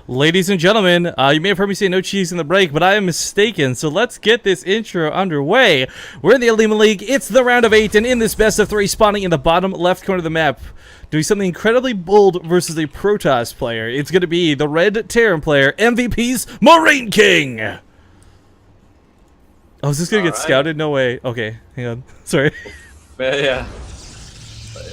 Ladies and gentlemen, you may have heard me say no cheese in the break, but I am mistaken, so let's get this intro underway. We're in the Olimoleague, it's the round of 8, and in this best of 3, spawning in the bottom left corner of the map, doing something incredibly bold versus a Protoss player. It's going to be the Red Terran player, MVP's MarineKing! Oh, is this going to get scouted? No way. Okay, hang on. Sorry. Yeah,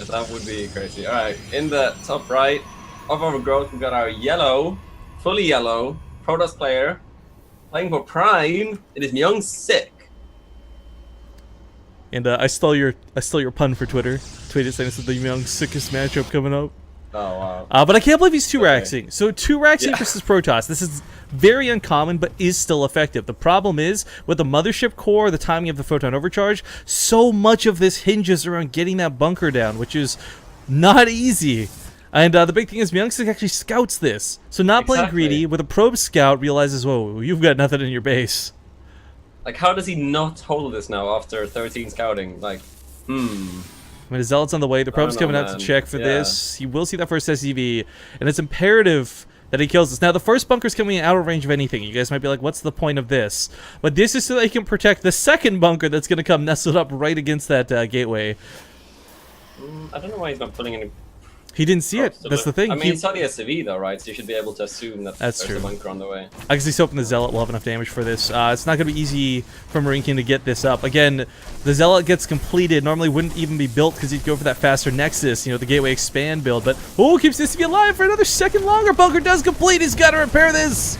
that would be crazy. Alright, in the top right of our growth, we've got our yellow, fully yellow, Protoss player, playing for Prime. It is MyungSik. And I stole your pun for Twitter. Tweeted saying this is the MyungSikest matchup coming up. Oh wow. But I can't believe he's 2-raxing. So 2-raxing versus Protoss. This is very uncommon, but is still effective. The problem is, with the mothership core, the timing of the photon overcharge, so much of this hinges around getting that bunker down, which is not easy. And the big thing is, MyungSik actually scouts this. So not playing greedy, with a probe scout, realizes, whoa, you've got nothing in your base. Like, how does he not hold this now after 13 scouting? Like, I mean, the Zealot's on the way. The probe's coming out to check for this. He will see that first SCV, and it's imperative that he kills this. Now, the first bunker's coming out of range of anything. You guys might be like, what's the point of this? But this is so that he can protect the second bunker that's going to come nestled up right against that gateway. I don't know why he's not putting any... He didn't see it. That's the thing. I mean, he saw the SCV though, right? So you should be able to assume that there's a bunker on the way. I guess he's hoping the Zealot will have enough damage for this. It's not going to be easy for MarineKing to get this up. Again, the Zealot gets completed. Normally wouldn't even be built because he'd go for that faster Nexus, you know, the Gateway Expand build. But, oh, keeps this to be alive for another second longer. Bunker does complete. He's got to repair this.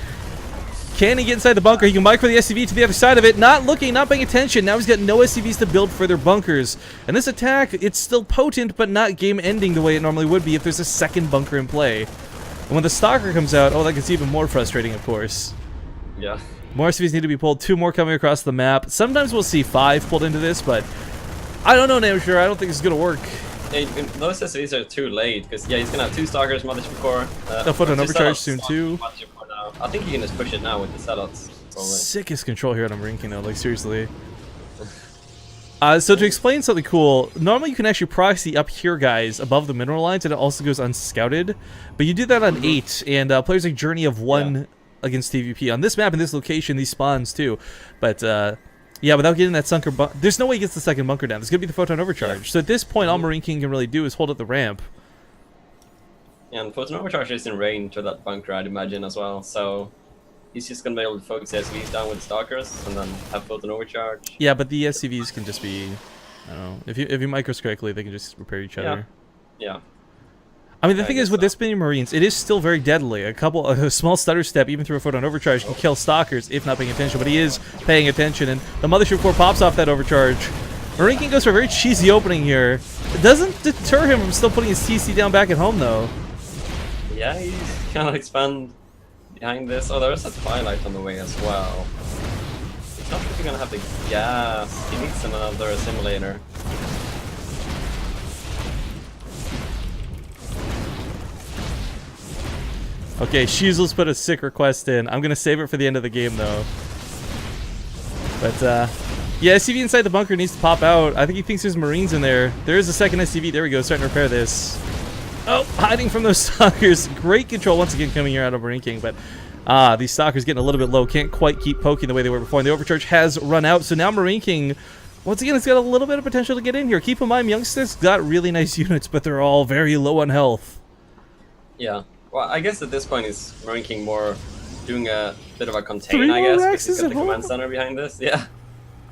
Can he get inside the bunker? He can micro the SCV to the other side of it. Not looking, not paying attention. Now he's got no SCVs to build further bunkers. And this attack, it's still potent, but not game-ending the way it normally would be if there's a second bunker in play. And when the Stalker comes out, oh, that gets even more frustrating, of course. Yeah. More SCVs need to be pulled. 2 more coming across the map. Sometimes we'll see 5 pulled into this, but I don't know, NMrUUG. I don't think it's going to work. Yeah, those SCVs are too late, because, yeah, he's going to have 2 Stalkers, Mothership Core. They'll put an overcharge soon, too. I think you can just push it now with the Zealots. Sickest control here on MarineKing though, like seriously. So to explain something cool, normally you can actually proxy up here, guys, above the mineral lines, and it also goes unscouted. But you do that on 8, and players like Journey of 1 against TVP. On this map, in this location, these spawns too. But yeah, without getting that sunker bunker, there's no way he gets the second bunker down. There's going to be the photon overcharge. So at this point, all MarineKing can really do is hold up the ramp. Yeah, and photon overcharge is in range to that bunker, I'd imagine, as well. So he's just going to be able to focus SCVs down with the Stalkers and then have photon overcharge. Yeah, but the SCVs can just be, I don't know, if you micros correctly, they can just repair each other. Yeah. I mean, the thing is, with this many Marines, it is still very deadly. A small stutter step, even through a photon overcharge, can kill Stalkers if not paying attention. But he is paying attention, and the Mothership Core pops off that overcharge. MarineKing goes for a very cheesy opening here. It doesn't deter him from still putting his TC down back at home, though. Yeah, he's kind of expand behind this. Oh, there's a Twilight on the way as well. He's not really going to have the gas. He needs another assimilator. Okay, Shizel's put a sick request in. I'm going to save it for the end of the game, though. But, yeah, SCV inside the bunker needs to pop out. I think he thinks there's Marines in there. There is a second SCV. There we go, starting to repair this. Oh, hiding from those Stalkers. Great control once again coming here out of MarineKing, but these Stalkers getting a little bit low. Can't quite keep poking the way they were before, and the overcharge has run out. So now MarineKing, once again, it's got a little bit of potential to get in here. Keep in mind, MyungSik's got really nice units, but they're all very low on health. Yeah. Well, I guess at this point is MarineKing more doing a bit of a contain, I guess, because he's got the command center behind this. Yeah. Well,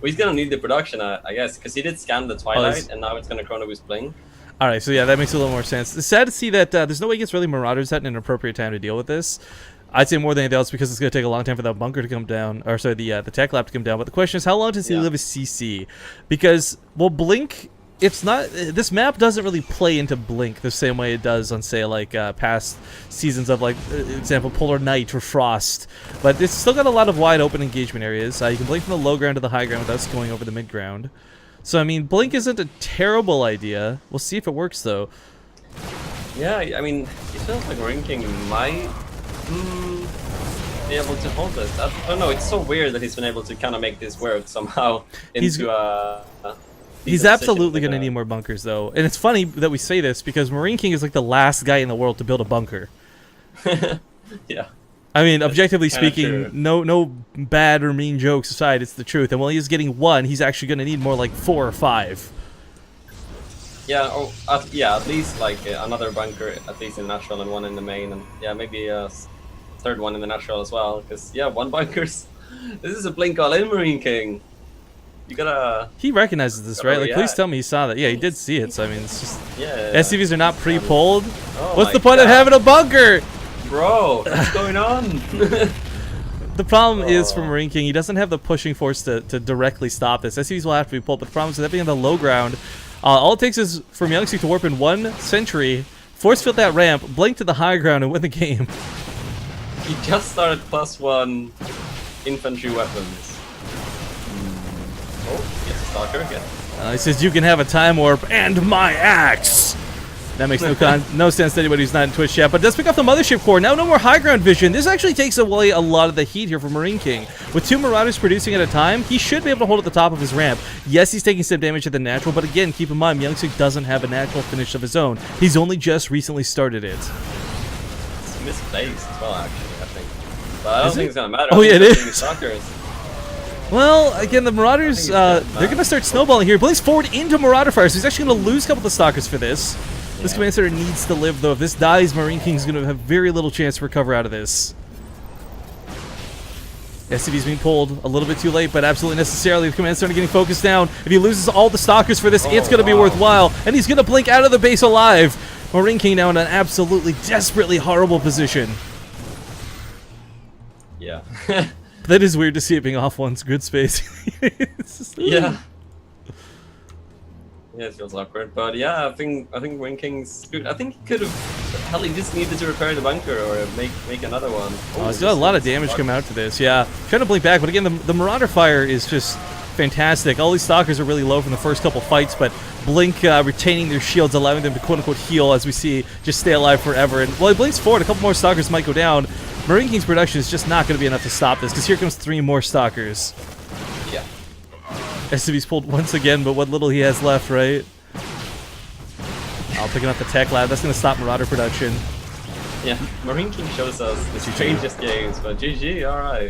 he's going to need the production, I guess, because he did scan the Twilight, and now it's going to Chrono Boost Blink. Alright, so yeah, that makes a little more sense. It's sad to see that there's no way he gets really Marauders at an appropriate time to deal with this. I'd say more than anything else because it's going to take a long time for that bunker to come down, or sorry, the tech lab to come down. But the question is, how long does he live as CC? Because, well, Blink, it's not, this map doesn't really play into Blink the same way it does on, say, like, past seasons of, like, example, Polar Night or Frost. But it's still got a lot of wide open engagement areas. You can blink from the low ground to the high ground without going over the mid ground. So, I mean, Blink isn't a terrible idea. We'll see if it works, though. Yeah, I mean, it feels like MarineKing might be able to hold this. I don't know, it's so weird that he's been able to kind of make this work somehow into He's absolutely going to need more bunkers, though. And it's funny that we say this, because MarineKing is like the last guy in the world to build a bunker. Yeah. I mean, objectively kinda speaking, true. no bad or mean jokes aside, it's the truth. And while he's getting 1, he's actually going to need more like 4 or 5. Yeah, at least like another bunker, at least in natural and 1 in the main, and yeah, maybe a third one in the natural as well. Because yeah, 1 bunker's. This is a blink all in, MarineKing. You gotta. He recognizes this, right? Like, please tell me he saw that. Yeah, he did see it. So I mean, it's just SCVs are not pre-pulled. Oh What's the point of having a bunker? Bro, what's going on? The problem is for MarineKing, he doesn't have the pushing force to directly stop this. SCVs will have to be pulled, but the problem is that being on the low ground, all it takes is for MyungSik to warp in 1 sentry, force field that ramp, blink to the high ground, and win the game. He just started +1 infantry weapons. Oh, yes, Stalker again. He says, you can have a time warp and my axe. That makes no sense to anybody who's not in Twitch yet, but does pick up the mothership core. Now no more high ground vision. This actually takes away a lot of the heat here for MarineKing. With 2 Marauders producing at a time, he should be able to hold at the top of his ramp. Yes, he's taking some damage at the natural, but again, keep in mind, MyungSik doesn't have a natural finish of his own. He's only just recently started it. It's misplaced as well, actually, I think. But I don't think it's going to matter. Oh, yeah, it is. Stalkers. Well, again, the Marauders, they're going to start snowballing here. Blaze forward into Marauder Fire, so he's actually going to lose a couple of the Stalkers for this. Yeah. This Command Center needs to live, though. If this dies, MarineKing's going to have very little chance to recover out of this. SCV's being pulled a little bit too late, but absolutely necessarily. The Command Center getting focused down. If he loses all the Stalkers for this, it's going to be worthwhile. And he's going to blink out of the base alive. MarineKing now in an absolutely desperately horrible position. Yeah. That is weird to see it being off one's grid space. Yeah. Yeah, it feels awkward, but yeah, I think MarineKing's good. I think he could have. Hell, he just needed to repair the bunker or make another one. Oh, he's got a lot of damage come out to this. Yeah, trying to blink back, but again, the Marauder Fire is just fantastic. All these Stalkers are really low from the first couple fights, but Blink retaining their shields, allowing them to quote-unquote heal, as we see, just stay alive forever. And while he blinks forward, a couple more Stalkers might go down. MarineKing's production is just not going to be enough to stop this, because here comes 3 more Stalkers. Yeah. SCV's pulled once again, but what little he has left, right? Picking up the Tech Lab. That's going to stop Marauder production. Yeah, MarineKing shows us the strangest games, but GG, alright.